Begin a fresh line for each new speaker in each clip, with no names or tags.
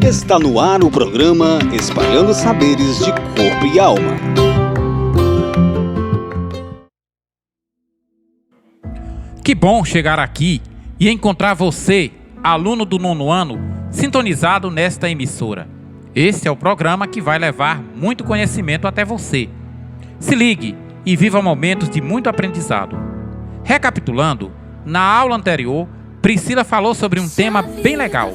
Está no ar o programa Espalhando Saberes de Corpo e Alma.
Que bom chegar aqui e encontrar você, aluno do 9º ano, sintonizado nesta emissora. Este é o programa que vai levar muito conhecimento até você. Se ligue e viva momentos de muito aprendizado. Recapitulando, na aula anterior, Priscila falou sobre um tema bem legal.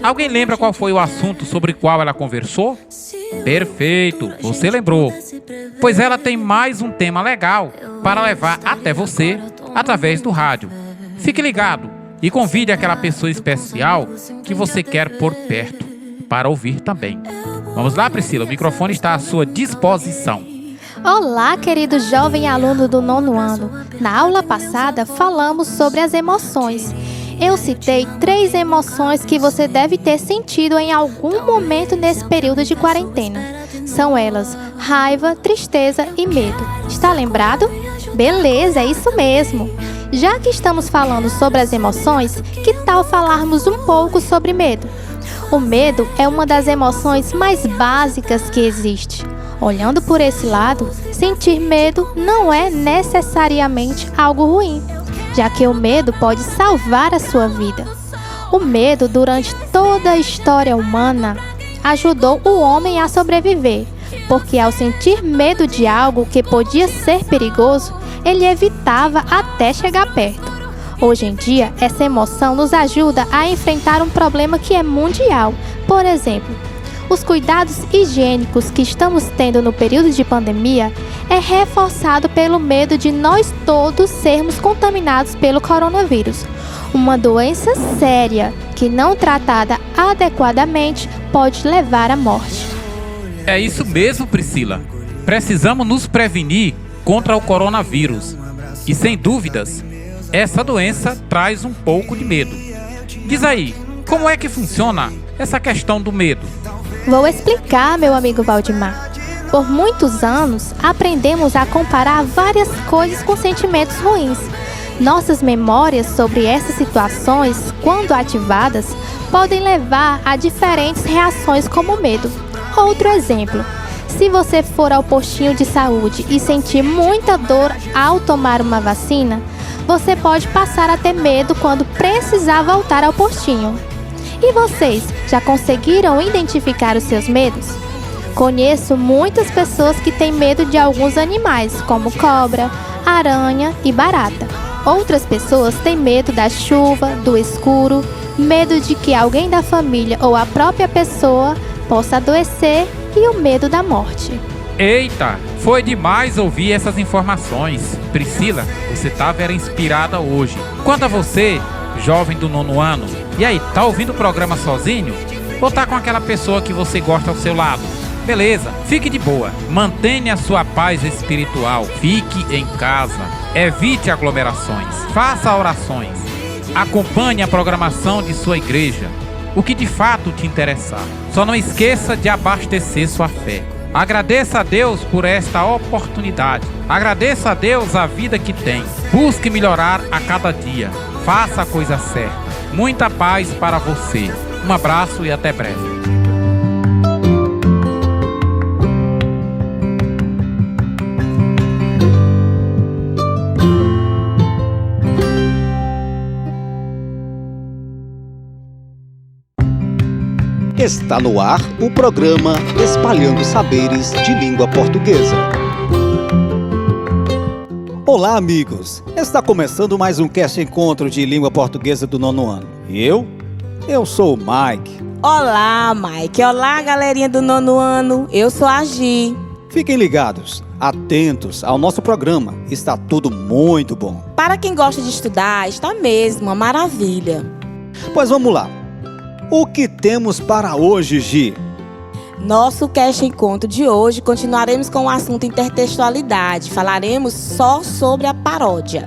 Alguém lembra qual foi o assunto sobre o qual ela conversou? Perfeito, você lembrou. Pois ela tem mais um tema legal para levar até você através do rádio. Fique ligado e convide aquela pessoa especial que você quer por perto para ouvir também. Vamos lá, Priscila, o microfone está à sua disposição.
Olá, querido jovem aluno do 9º ano. Na aula passada falamos sobre as emoções. Eu citei 3 emoções que você deve ter sentido em algum momento nesse período de quarentena. São elas: raiva, tristeza e medo. Está lembrado? Beleza, é isso mesmo. Já que estamos falando sobre as emoções, que tal falarmos um pouco sobre medo? O medo é uma das emoções mais básicas que existe. Olhando por esse lado, sentir medo não é necessariamente algo ruim, já que o medo pode salvar a sua vida. O medo, durante toda a história humana, ajudou o homem a sobreviver, porque ao sentir medo de algo que podia ser perigoso, ele evitava até chegar perto. Hoje em dia, essa emoção nos ajuda a enfrentar um problema que é mundial. Por exemplo, os cuidados higiênicos que estamos tendo no período de pandemia é reforçado pelo medo de nós todos sermos contaminados pelo coronavírus. Uma doença séria que, não tratada adequadamente, pode levar à morte.
É isso mesmo, Priscila. Precisamos nos prevenir contra o coronavírus. E sem dúvidas, essa doença traz um pouco de medo. Diz aí, como é que funciona essa questão do medo?
Vou explicar, meu amigo Valdemar. Por muitos anos, aprendemos a comparar várias coisas com sentimentos ruins. Nossas memórias sobre essas situações, quando ativadas, podem levar a diferentes reações como medo. Outro exemplo: se você for ao postinho de saúde e sentir muita dor ao tomar uma vacina, você pode passar a ter medo quando precisar voltar ao postinho. E vocês, já conseguiram identificar os seus medos? Conheço muitas pessoas que têm medo de alguns animais, como cobra, aranha e barata. Outras pessoas têm medo da chuva, do escuro, medo de que alguém da família ou a própria pessoa possa adoecer e o medo da morte.
Eita, foi demais ouvir essas informações. Priscila, você estava inspirada hoje. Quanto a você, jovem do 9º ano, e aí, tá ouvindo o programa sozinho? Ou tá com aquela pessoa que você gosta ao seu lado? Beleza, fique de boa, mantenha a sua paz espiritual, fique em casa, evite aglomerações, faça orações, acompanhe a programação de sua igreja, o que de fato te interessar. Só não esqueça de abastecer sua fé. Agradeça a Deus por esta oportunidade, agradeça a Deus a vida que tem, busque melhorar a cada dia, faça a coisa certa. Muita paz para você. Um abraço e até breve.
Está no ar o programa Espalhando Saberes de Língua Portuguesa. Olá, amigos! Está começando mais um Cast Encontro de Língua Portuguesa do 9º ano. E eu sou o Mike.
Olá, Mike. Olá, galerinha do 9º ano. Eu sou a Gi.
Fiquem ligados, atentos ao nosso programa. Está tudo muito bom.
Para quem gosta de estudar, está mesmo uma maravilha.
Pois vamos lá. O que temos para hoje, Gi?
Nosso Cast Encontro de hoje continuaremos com o assunto intertextualidade. Falaremos só sobre a paródia.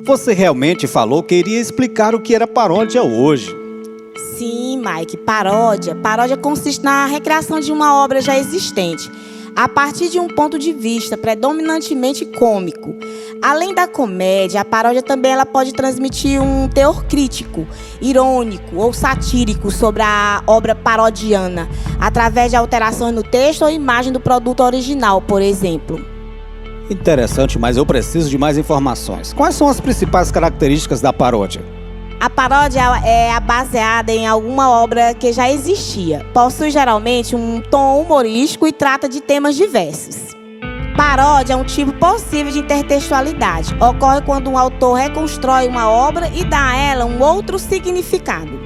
Você realmente falou que iria explicar o que era paródia hoje.
Sim, Mike, paródia. Paródia consiste na recriação de uma obra já existente. a partir de um ponto de vista predominantemente cômico. Além da comédia, a paródia também ela pode transmitir um teor crítico, irônico ou satírico sobre a obra parodiana, através de alterações no texto ou imagem do produto original, por exemplo.
Interessante, mas eu preciso de mais informações. Quais são as principais características da paródia?
A paródia é baseada em alguma obra que já existia. Possui geralmente um tom humorístico e trata de temas diversos. Paródia é um tipo possível de intertextualidade. Ocorre quando um autor reconstrói uma obra e dá a ela um outro significado.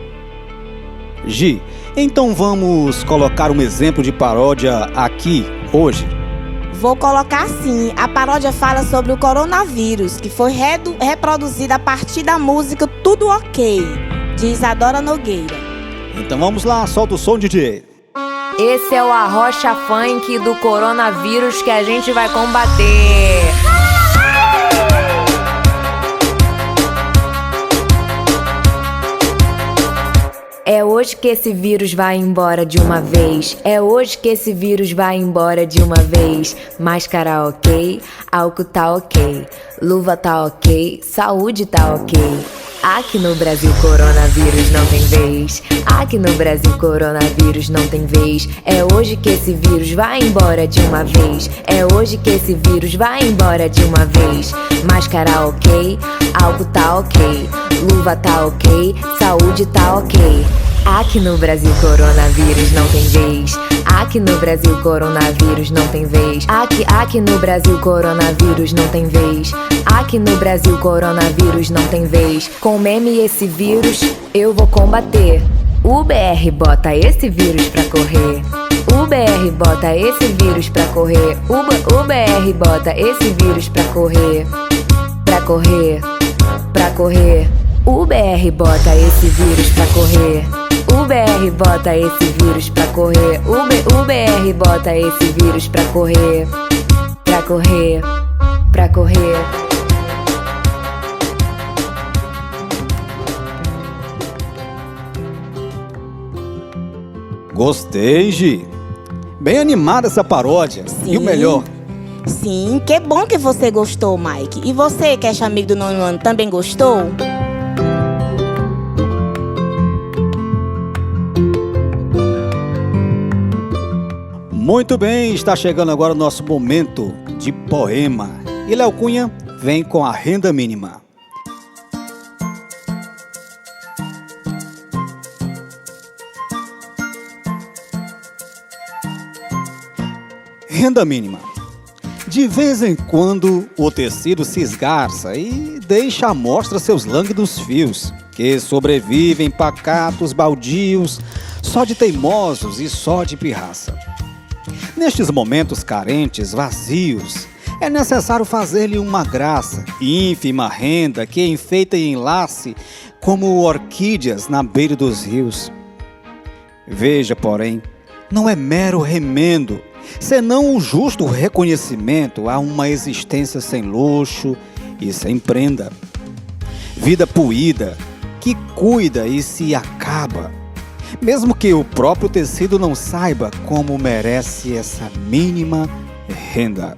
Gi, então vamos colocar um exemplo de paródia aqui, hoje?
Vou colocar assim, a paródia fala sobre o coronavírus, que foi reproduzida a partir da música Tudo Ok, de Isadora Nogueira.
Então vamos lá, solta o som, DJ.
Esse é o arrocha funk do coronavírus que a gente vai combater. É hoje que esse vírus vai embora de uma vez. É hoje que esse vírus vai embora de uma vez. Máscara ok, álcool tá ok, luva tá ok, saúde tá ok. Aqui no Brasil coronavírus não tem vez. Aqui no Brasil coronavírus não tem vez. É hoje que esse vírus vai embora de uma vez. É hoje que esse vírus vai embora de uma vez. Máscara ok, álcool tá ok, luva tá ok, saúde tá ok. Aqui no Brasil coronavírus não tem vez. Aqui no Brasil coronavírus não tem vez. Aqui no Brasil coronavírus não tem vez. Aqui no Brasil coronavírus não tem vez. Com meme esse vírus eu vou combater. O BR bota esse vírus pra correr. O BR bota esse vírus pra correr. O BR bota esse vírus pra correr. Pra correr, pra correr. O BR bota esse vírus pra correr. O BR bota esse vírus pra correr. O BR bota esse vírus pra correr. Pra correr, pra correr.
Gostei, Gi. Bem animada essa paródia.
Sim.
E o melhor?
Sim, que bom que você gostou, Mike. E você, que é amigo do nono ano, também gostou?
Muito bem, está chegando agora o nosso momento de poema. E Léo Cunha vem com a renda mínima. Renda mínima. De vez em quando o tecido se esgarça e deixa à mostra seus lânguidos fios, que sobrevivem pacatos, baldios, só de teimosos e só de pirraça. Nestes momentos carentes, vazios, é necessário fazer-lhe uma graça, ínfima renda que enfeita e enlace como orquídeas na beira dos rios. Veja, porém, não é mero remendo, senão o justo reconhecimento a uma existência sem luxo e sem prenda. Vida puída, que cuida e se acaba, mesmo que o próprio tecido não saiba como merece essa mínima renda.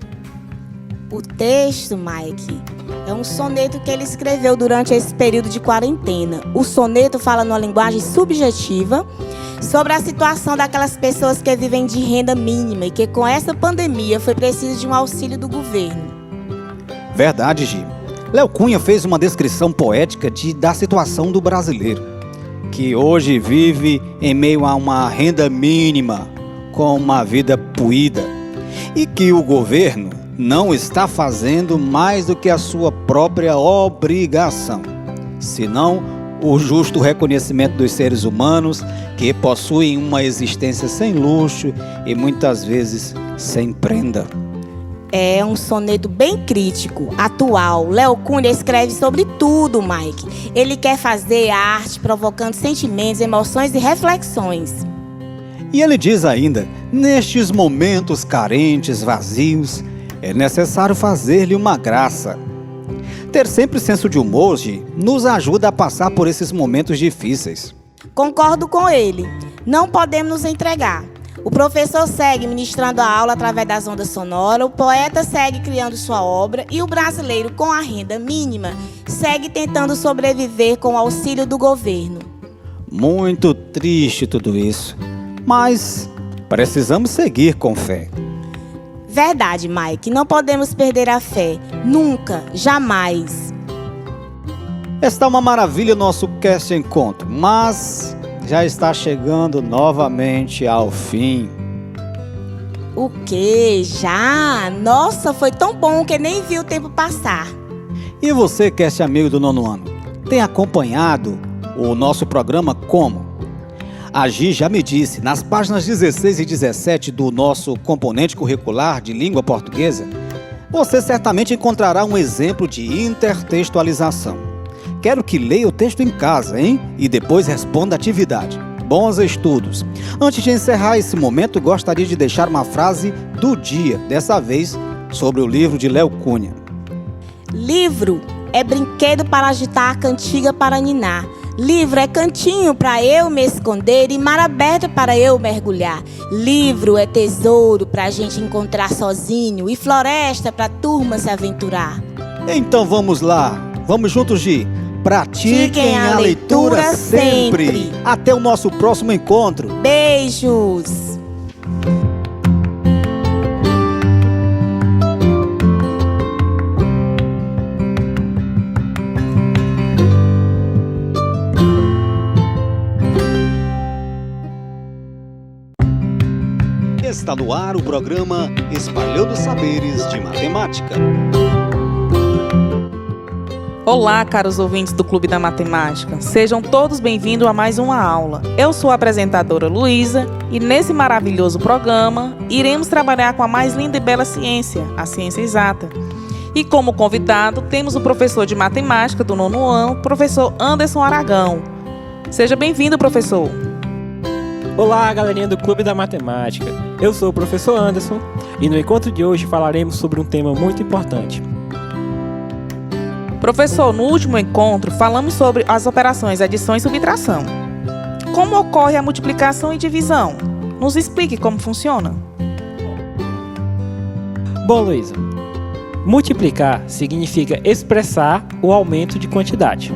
O texto, Mike, é um soneto que ele escreveu durante esse período de quarentena. O soneto fala numa linguagem subjetiva sobre a situação daquelas pessoas que vivem de renda mínima e que com essa pandemia foi preciso de um auxílio do governo.
Verdade, Gi. Léo Cunha fez uma descrição poética da situação do brasileiro, que hoje vive em meio a uma renda mínima, com uma vida puída, e que o governo não está fazendo mais do que a sua própria obrigação, senão o justo reconhecimento dos seres humanos que possuem uma existência sem luxo e muitas vezes sem prenda.
É um soneto bem crítico, atual. Léo Cunha escreve sobre tudo, Mike. Ele quer fazer arte provocando sentimentos, emoções e reflexões.
E ele diz ainda, nestes momentos carentes, vazios, é necessário fazer-lhe uma graça. Ter sempre senso de humor, Gi, nos ajuda a passar por esses momentos difíceis.
Concordo com ele. Não podemos nos entregar. O professor segue ministrando a aula através das ondas sonoras, o poeta segue criando sua obra e o brasileiro, com a renda mínima, segue tentando sobreviver com o auxílio do governo.
Muito triste tudo isso, mas precisamos seguir com fé.
Verdade, Mike, não podemos perder a fé. Nunca, jamais.
Está uma maravilha o nosso Cast Encontro, mas já está chegando novamente ao fim.
O quê? Já? Nossa, foi tão bom que nem vi o tempo passar.
E você, Cast amigo do nono ano, tem acompanhado o nosso programa como? A Gi já me disse, nas páginas 16 e 17 do nosso componente curricular de língua portuguesa, você certamente encontrará um exemplo de intertextualização. Quero que leia o texto em casa, hein? E depois responda a atividade. Bons estudos. Antes de encerrar esse momento, gostaria de deixar uma frase do dia, dessa vez sobre o livro de Léo Cunha.
Livro é brinquedo para agitar, cantiga para ninar. Livro é cantinho para eu me esconder e mar aberto para eu mergulhar. Livro é tesouro para a gente encontrar sozinho e floresta para a turma se aventurar.
Então vamos lá. Vamos juntos, Gi. Pratiquem a leitura sempre. Até o nosso próximo encontro.
Beijos!
Está no ar o programa Espalhando Saberes de Matemática.
Olá, caros ouvintes do Clube da Matemática. Sejam todos bem-vindos a mais uma aula. Eu sou a apresentadora Luísa e nesse maravilhoso programa iremos trabalhar com a mais linda e bela ciência, a ciência exata. E como convidado temos o professor de matemática do nono ano, professor Anderson Aragão. Seja bem-vindo, professor.
Olá, galerinha do Clube da Matemática. Eu sou o professor Anderson e no encontro de hoje falaremos sobre um tema muito importante.
Professor, no último encontro falamos sobre as operações adição e subtração. Como ocorre a multiplicação e divisão? Nos explique como funciona.
Bom, Luísa, multiplicar significa expressar o aumento de quantidade.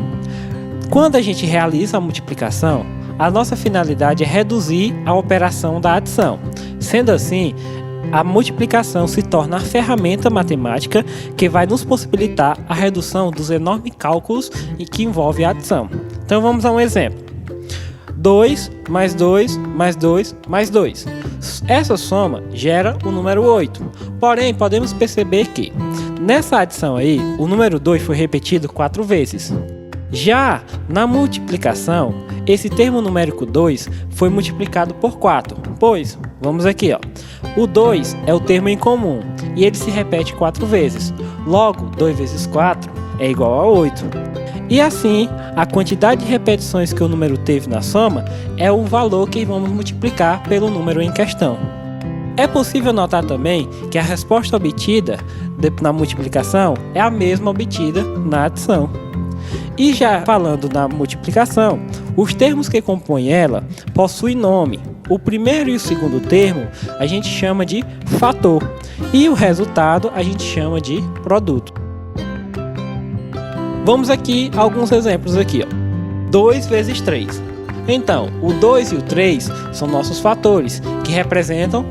Quando a gente realiza a multiplicação, a nossa finalidade é reduzir a operação da adição. Sendo assim, a multiplicação se torna a ferramenta matemática que vai nos possibilitar a redução dos enormes cálculos que envolvem a adição. Então vamos a um exemplo. 2 mais 2 mais 2 mais 2. Essa soma gera o número 8. Porém, podemos perceber que nessa adição aí, o número 2 foi repetido 4 vezes. Já na multiplicação, esse termo numérico 2 foi multiplicado por 4, pois, vamos aqui, o 2 é o termo em comum e ele se repete 4 vezes. Logo, 2 vezes 4 é igual a 8. E assim, a quantidade de repetições que o número teve na soma é o valor que vamos multiplicar pelo número em questão. É possível notar também que a resposta obtida na multiplicação é a mesma obtida na adição. E já falando na multiplicação, os termos que compõem ela possuem nome. O primeiro e o segundo termo a gente chama de fator e o resultado a gente chama de produto. Vamos aqui a alguns exemplos aqui. 2 vezes 3. Então, o 2 e o 3 são nossos fatores, que representam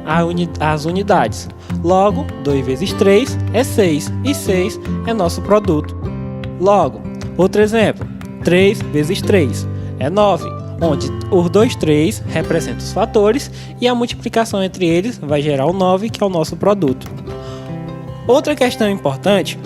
as unidades. Logo, 2 vezes 3 é 6 e 6 é nosso produto. Logo, outro exemplo, 3 vezes 3 é 9, onde os dois 3 representam os fatores e a multiplicação entre eles vai gerar o 9, que é o nosso produto. Outra questão importante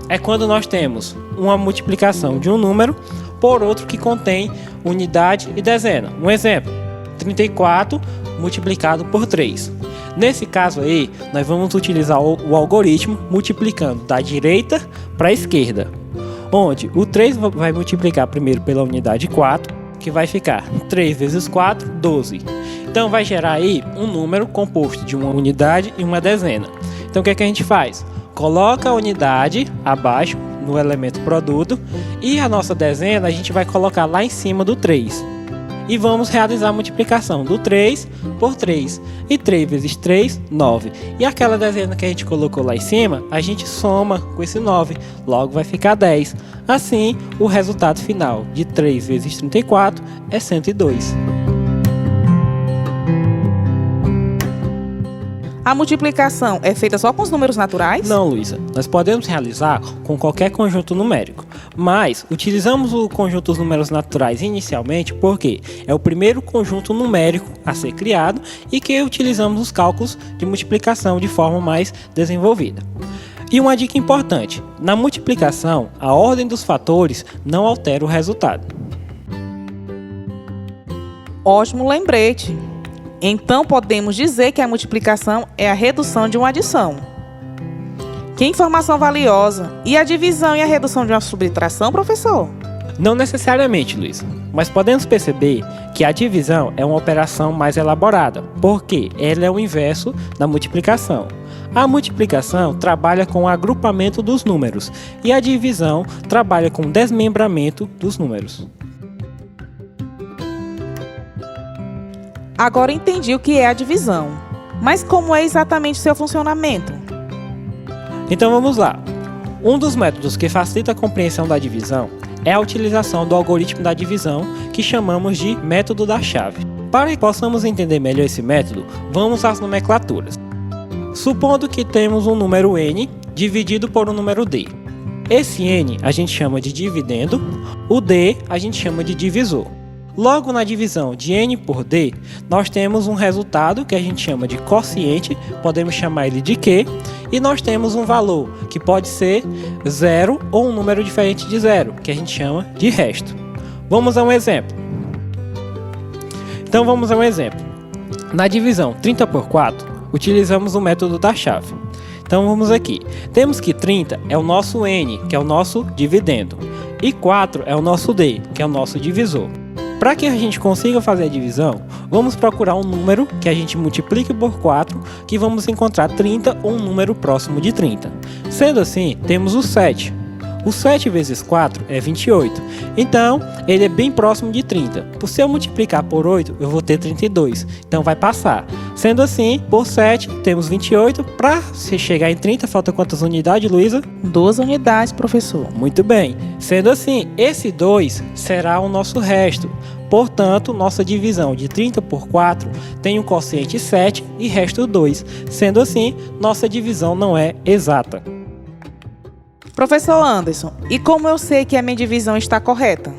é quando nós temos uma multiplicação de um número por outro que contém unidade e dezena. Um exemplo, 34 multiplicado por 3. Nesse caso aí, nós vamos utilizar o algoritmo multiplicando da direita para a esquerda, onde o 3 vai multiplicar primeiro pela unidade 4, que vai ficar 3 vezes 4, 12. Então vai gerar aí um número composto de uma unidade e uma dezena. Então o que é que a gente faz? Coloca a unidade abaixo no elemento produto e a nossa dezena a gente vai colocar lá em cima do 3. e vamos realizar a multiplicação do 3 por 3. E 3 vezes 3, 9. E aquela dezena que a gente colocou lá em cima, a gente soma com esse 9, logo vai ficar 10. Assim, o resultado final de 3 vezes 34 é 102.
A multiplicação é feita só com os números naturais?
Não, Luísa. Nós podemos realizar com qualquer conjunto numérico, mas utilizamos o conjunto dos números naturais inicialmente porque é o primeiro conjunto numérico a ser criado e que utilizamos os cálculos de multiplicação de forma mais desenvolvida. E uma dica importante: na multiplicação, a ordem dos fatores não altera o resultado.
Ótimo lembrete! Então podemos dizer que a multiplicação é a redução de uma adição. Que informação valiosa! E a divisão e a redução de uma subtração, professor?
Não necessariamente, Luísa, mas podemos perceber que a divisão é uma operação mais elaborada, porque ela é o inverso da multiplicação. A multiplicação trabalha com o agrupamento dos números e a divisão trabalha com o desmembramento dos números.
Agora entendi o que é a divisão. Mas como é exatamente seu funcionamento?
Então vamos lá. Um dos métodos que facilita a compreensão da divisão é a utilização do algoritmo da divisão, que chamamos de método da chave. Para que possamos entender melhor esse método, vamos às nomenclaturas. Supondo que temos um número n dividido por um número d. Esse n a gente chama de dividendo, o d a gente chama de divisor. Logo, na divisão de n por d, nós temos um resultado que a gente chama de quociente, podemos chamar ele de Q, e nós temos um valor que pode ser 0 ou um número diferente de 0, que a gente chama de resto. Vamos a um exemplo. Então vamos a um exemplo. Na divisão 30 por 4, utilizamos o método da chave. Então vamos aqui. Temos que 30 é o nosso n, que é o nosso dividendo, e 4 é o nosso d, que é o nosso divisor. Para que a gente consiga fazer a divisão, vamos procurar um número que a gente multiplique por 4, que vamos encontrar 30 ou um número próximo de 30. Sendo assim, temos o 7. O 7 vezes 4 é 28, então ele é bem próximo de 30. Por se eu multiplicar por 8, eu vou ter 32, então vai passar. Sendo assim, por 7 temos 28, para se chegar em 30, falta quantas unidades, Luísa?
2 unidades, professor.
Muito bem. Sendo assim, esse 2 será o nosso resto. Portanto, nossa divisão de 30 por 4 tem um quociente 7 e resto 2. Sendo assim, nossa divisão não é exata.
Professor Anderson, e como eu sei que a minha divisão está correta?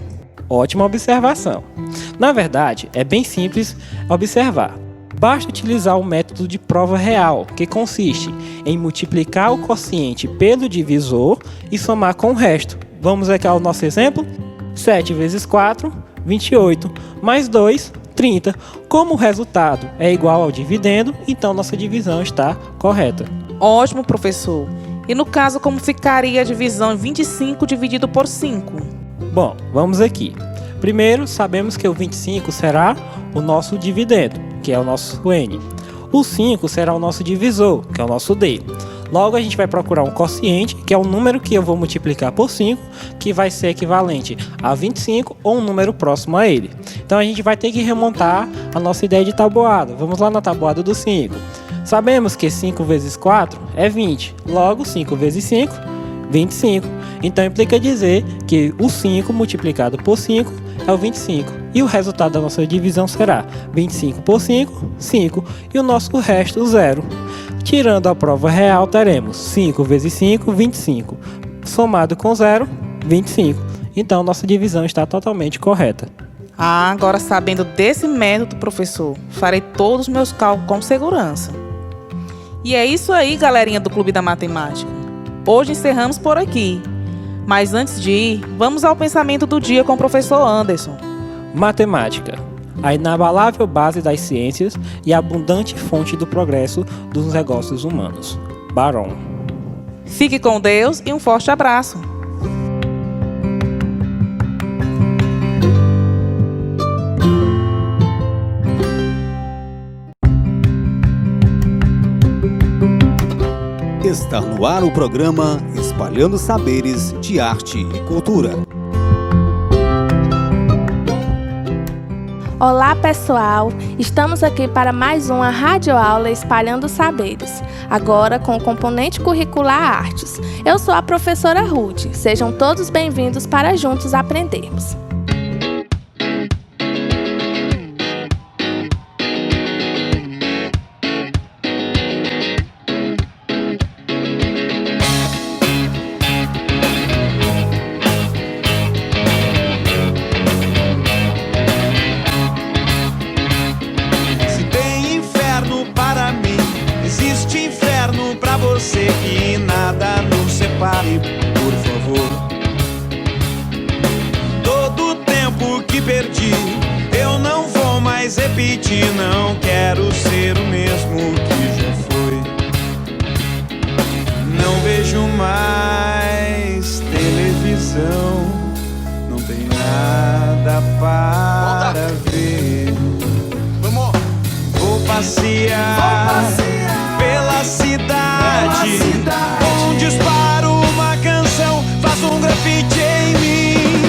Ótima observação. Na verdade, é bem simples observar. Basta utilizar o método de prova real, que consiste em multiplicar o quociente pelo divisor e somar com o resto. Vamos aqui ao nosso exemplo? 7 vezes 4, 28, mais 2, 30. Como o resultado é igual ao dividendo, então nossa divisão está correta.
Ótimo, professor. E no caso, como ficaria a divisão 25 dividido por 5?
Bom, vamos aqui. Primeiro, sabemos que o 25 será o nosso dividendo, que é o nosso n. O 5 será o nosso divisor, que é o nosso d. Logo, a gente vai procurar um quociente, que é o número que eu vou multiplicar por 5, que vai ser equivalente a 25 ou um número próximo a ele. Então, a gente vai ter que remontar a nossa ideia de tabuada. Vamos lá na tabuada do 5. Sabemos que 5 vezes 4 é 20. Logo, 5 vezes 5, 25. Então, implica dizer que o 5 multiplicado por 5 é o 25. E o resultado da nossa divisão será 25 por 5, 5. E o nosso resto, 0. Tirando a prova real, teremos 5 vezes 5, 25. Somado com 0, 25. Então, nossa divisão está totalmente correta.
Agora sabendo desse método, professor, farei todos os meus cálculos com segurança. E é isso aí, galerinha do Clube da Matemática. Hoje encerramos por aqui. Mas antes de ir, vamos ao pensamento do dia com o professor Anderson.
Matemática, a inabalável base das ciências e a abundante fonte do progresso dos negócios humanos. Barron.
Fique com Deus e um forte abraço.
Está no ar o programa Espalhando Saberes de Arte e Cultura.
Olá pessoal, estamos aqui para mais uma radioaula Espalhando Saberes, agora com o componente curricular Artes. Eu sou a professora Ruth, sejam todos bem-vindos para juntos aprendermos.
Você que nada nos separe, por favor. Todo tempo que perdi, eu não vou mais repetir. Não quero ser o mesmo que já foi. Não vejo mais televisão, não tem nada para ver. Vou passear pela cidade, com um disparo, uma canção, faz um grafite em mim.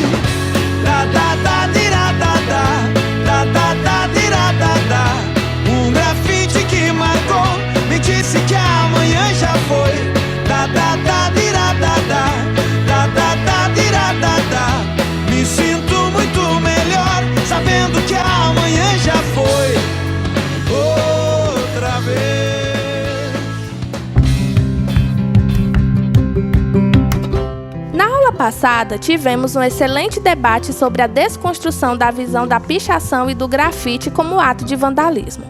Da da da dira da da, da da da dira da da. Um grafite que marcou, me disse que amanhã já foi. Da da da dira da da, da da da dira da da. Me sinto muito melhor, sabendo que amanhã já foi. Outra vez.
Passada, tivemos um excelente debate sobre a desconstrução da visão da pichação e do grafite como ato de vandalismo.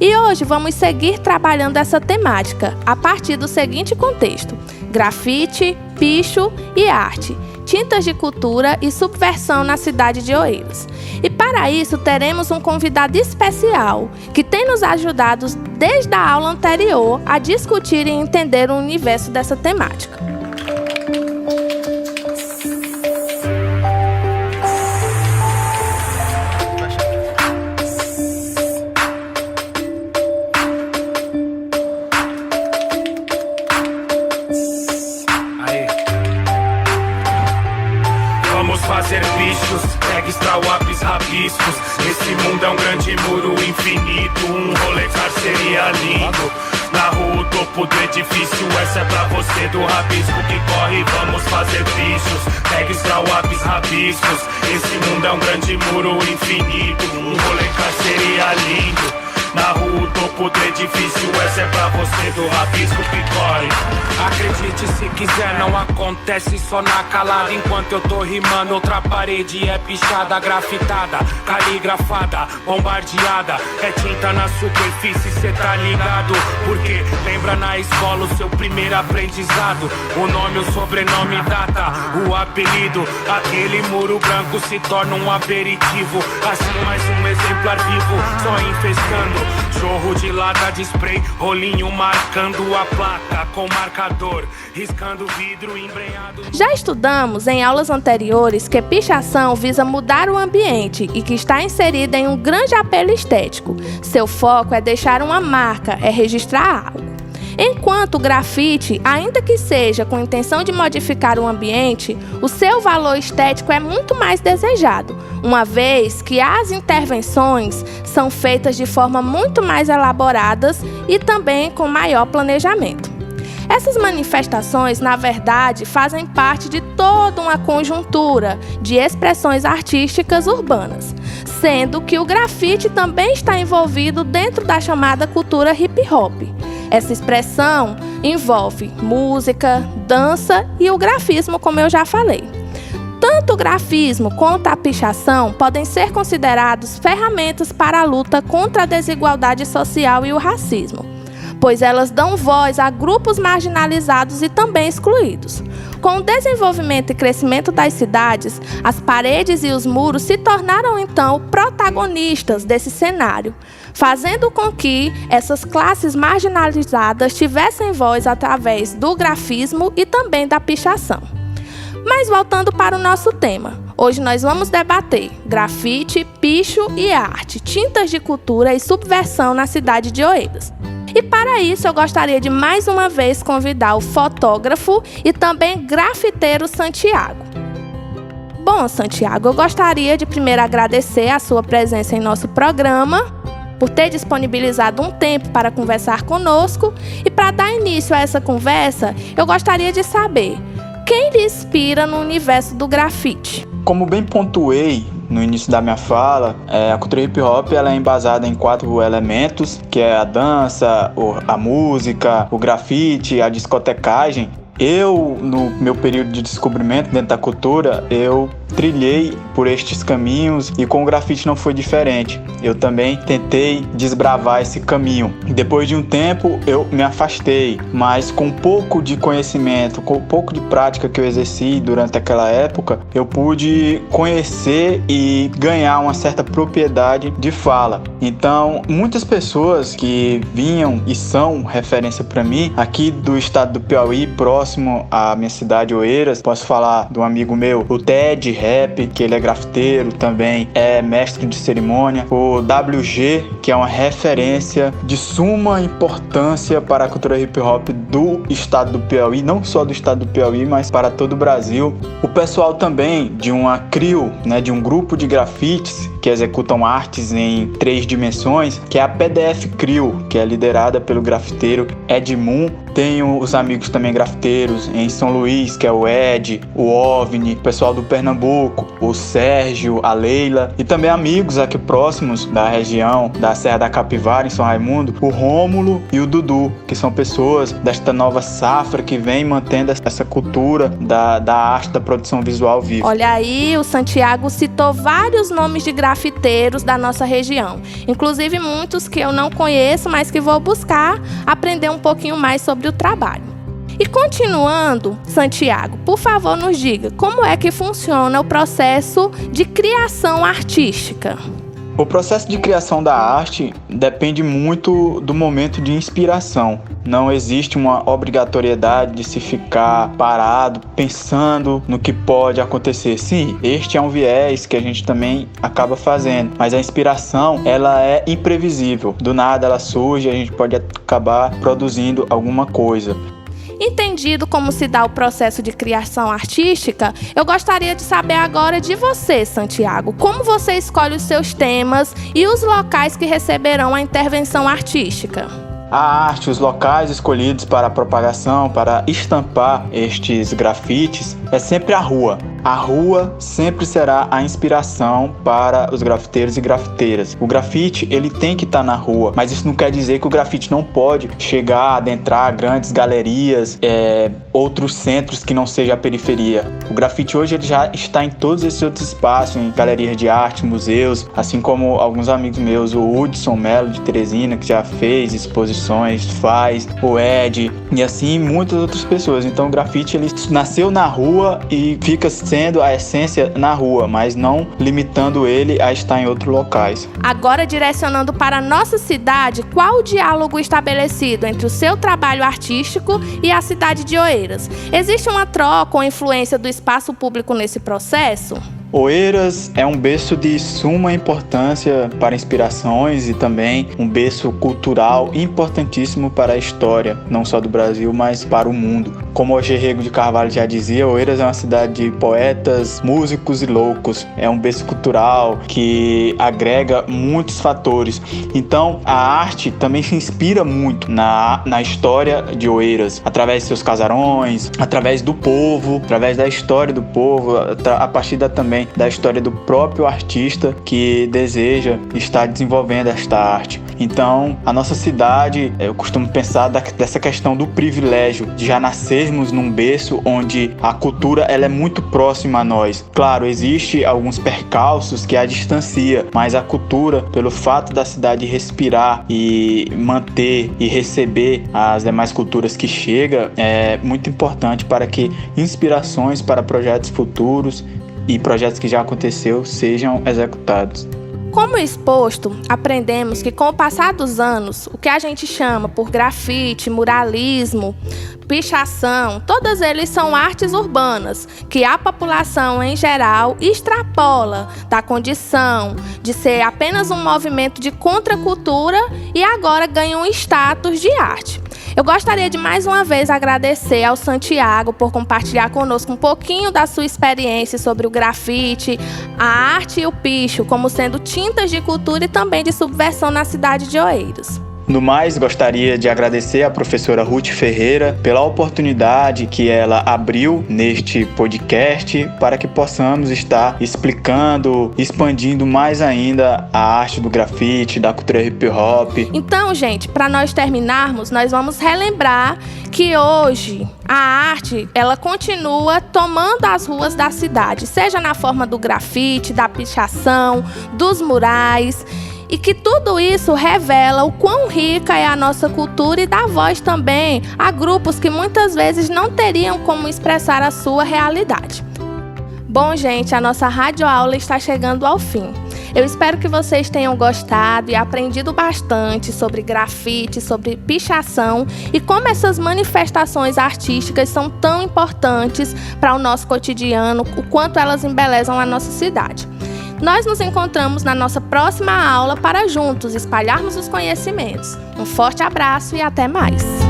E hoje vamos seguir trabalhando essa temática a partir do seguinte contexto: grafite, picho e arte, tintas de cultura e subversão na cidade de Oeiras. E para isso teremos um convidado especial que tem nos ajudado desde a aula anterior a discutir e entender o universo dessa temática.
Fazer bichos, tags, trawapes, rabiscos. Esse mundo é um grande muro infinito. Um rolê seria lindo. Na rua, o topo do edifício. Essa é pra você do rabisco que corre. Vamos fazer bichos, tags, trawapes, rabiscos. Esse mundo é um grande muro infinito. Um rolê seria lindo. Na rua, o topo do edifício. Essa é pra você do rabisco que corre. Acredite se quiser, não acontece só na calada. Enquanto eu tô rimando, outra parede é pichada, grafitada, caligrafada, bombardeada. É tinta na superfície, cê tá ligado? Porque lembra na escola o seu primeiro aprendizado. O nome, o sobrenome, data, o apelido. Aquele muro branco se torna um aperitivo. Assim mais um exemplar vivo, só infestando. Jorro de lata de spray, rolinho marcando a placa com marcador, riscando vidro embrenhado.
Já estudamos em aulas anteriores que pichação visa mudar o ambiente e que está inserida em um grande apelo estético. Seu foco é deixar uma marca, é registrar algo. Enquanto o grafite, ainda que seja com intenção de modificar o ambiente, o seu valor estético é muito mais desejado, uma vez que as intervenções são feitas de forma muito mais elaboradas e também com maior planejamento. Essas manifestações, na verdade, fazem parte de toda uma conjuntura de expressões artísticas urbanas, sendo que o grafite também está envolvido dentro da chamada cultura hip-hop. Essa expressão envolve música, dança e o grafismo, como eu já falei. Tanto o grafismo quanto a pichação podem ser considerados ferramentas para a luta contra a desigualdade social e o racismo, pois elas dão voz a grupos marginalizados e também excluídos. Com o desenvolvimento e crescimento das cidades, as paredes e os muros se tornaram então protagonistas desse cenário, fazendo com que essas classes marginalizadas tivessem voz através do grafismo e também da pichação. Mas voltando para o nosso tema, hoje nós vamos debater grafite, picho e arte, tintas de cultura e subversão na cidade de Oeiras. E para isso eu gostaria de mais uma vez convidar o fotógrafo e também grafiteiro Santiago. Bom, Santiago, eu gostaria de primeiro agradecer a sua presença em nosso programa, por ter disponibilizado um tempo para conversar conosco. E para dar início a essa conversa, eu gostaria de saber quem lhe inspira no universo do grafite.
Como bem pontuei no início da minha fala, a cultura hip hop ela é embasada em 4 elementos, que é a dança, a música, o grafite, a discotecagem. Eu, no meu período de descobrimento dentro da cultura, eu trilhei por estes caminhos e com o grafite não foi diferente. Eu também tentei desbravar esse caminho. Depois de um tempo eu me afastei, mas com um pouco de conhecimento, com um pouco de prática que eu exerci durante aquela época, eu pude conhecer e ganhar uma certa propriedade de fala. Então, muitas pessoas que vinham e são referência para mim, aqui do estado do Piauí, próximo à minha cidade, Oeiras, posso falar de um amigo meu, o Ted Rap, que ele é grafiteiro, também é mestre de cerimônia. O WG, que é uma referência de suma importância para a cultura hip hop do estado do Piauí, não só do estado do Piauí, mas para todo o Brasil. O pessoal também de uma crew, de um grupo de grafites que executam artes em 3 dimensões, que é a PDF Crew, que é liderada pelo grafiteiro Edmund. Tenho os amigos também grafiteiros em São Luís, que é o Ed, o OVNI, o pessoal do Pernambuco, o Sérgio, a Leila, e também amigos aqui próximos da região da Serra da Capivara, em São Raimundo, o Rômulo e o Dudu, que são pessoas desta nova safra que vem mantendo essa cultura da arte, da produção visual viva.
Olha aí, o Santiago citou vários nomes de grafiteiros da nossa região, inclusive muitos que eu não conheço, mas que vou buscar aprender um pouquinho mais sobre o trabalho. E continuando, Santiago, por favor, nos diga como é que funciona o processo de criação artística.
O processo de criação da arte depende muito do momento de inspiração. Não existe uma obrigatoriedade de se ficar parado, pensando no que pode acontecer. Sim, este é um viés que a gente também acaba fazendo, mas a inspiração, ela é imprevisível. Do nada ela surge e a gente pode acabar produzindo alguma coisa.
Entendido como se dá o processo de criação artística, eu gostaria de saber agora de você, Santiago. Como você escolhe os seus temas e os locais que receberão a intervenção artística?
A arte, os locais escolhidos para a propagação, para estampar estes grafites, é sempre a rua. A rua sempre será a inspiração para os grafiteiros e grafiteiras. O grafite, ele tem que estar na rua, mas isso não quer dizer que o grafite não pode chegar, adentrar grandes galerias, outros centros que não seja a periferia. O grafite hoje ele já está em todos esses outros espaços, em galerias de arte, museus, assim como alguns amigos meus, o Hudson Melo de Teresina, que já fez exposições, faz, o Ed, e assim muitas outras pessoas. Então o grafite ele nasceu na rua e fica sendo a essência na rua, mas não limitando ele a estar em outros locais.
Agora, direcionando para a nossa cidade, qual o diálogo estabelecido entre o seu trabalho artístico e a cidade de Oeiras? Existe uma troca ou influência do espaço público nesse processo?
Oeiras é um berço de suma importância para inspirações e também um berço cultural importantíssimo para a história, não só do Brasil, mas para o mundo. Como o Rego de Carvalho já dizia, Oeiras é uma cidade de poetas, músicos e loucos. É um berço cultural que agrega muitos fatores. Então, a arte também se inspira muito na história de Oeiras, através de seus casarões, através do povo, através da história do povo, a partir também da história do próprio artista que deseja estar desenvolvendo esta arte. Então, a nossa cidade, eu costumo pensar dessa questão do privilégio de já nascermos num berço onde a cultura ela é muito próxima a nós. Claro, existe alguns percalços que a distancia, mas a cultura, pelo fato da cidade respirar e manter e receber as demais culturas que chegam, é muito importante para que inspirações para projetos futuros e projetos que já aconteceu sejam executados.
Como exposto, aprendemos que com o passar dos anos, o que a gente chama por grafite, muralismo, pichação, todas eles são artes urbanas, que a população em geral extrapola da condição de ser apenas um movimento de contracultura e agora ganha um status de arte. Eu gostaria de mais uma vez agradecer ao Santiago por compartilhar conosco um pouquinho da sua experiência sobre o grafite, a arte e o picho, como sendo tintas de cultura e também de subversão na cidade de Oeiros.
No mais, gostaria de agradecer à professora Ruth Ferreira pela oportunidade que ela abriu neste podcast para que possamos estar explicando, expandindo mais ainda a arte do grafite, da cultura hip hop.
Então, gente, para nós terminarmos, nós vamos relembrar que hoje a arte, ela continua tomando as ruas da cidade, seja na forma do grafite, da pichação, dos murais. E que tudo isso revela o quão rica é a nossa cultura e dá voz também a grupos que muitas vezes não teriam como expressar a sua realidade. Bom, gente, a nossa radioaula está chegando ao fim. Eu espero que vocês tenham gostado e aprendido bastante sobre grafite, sobre pichação e como essas manifestações artísticas são tão importantes para o nosso cotidiano, o quanto elas embelezam a nossa cidade. Nós nos encontramos na nossa próxima aula para juntos espalharmos os conhecimentos. Um forte abraço e até mais!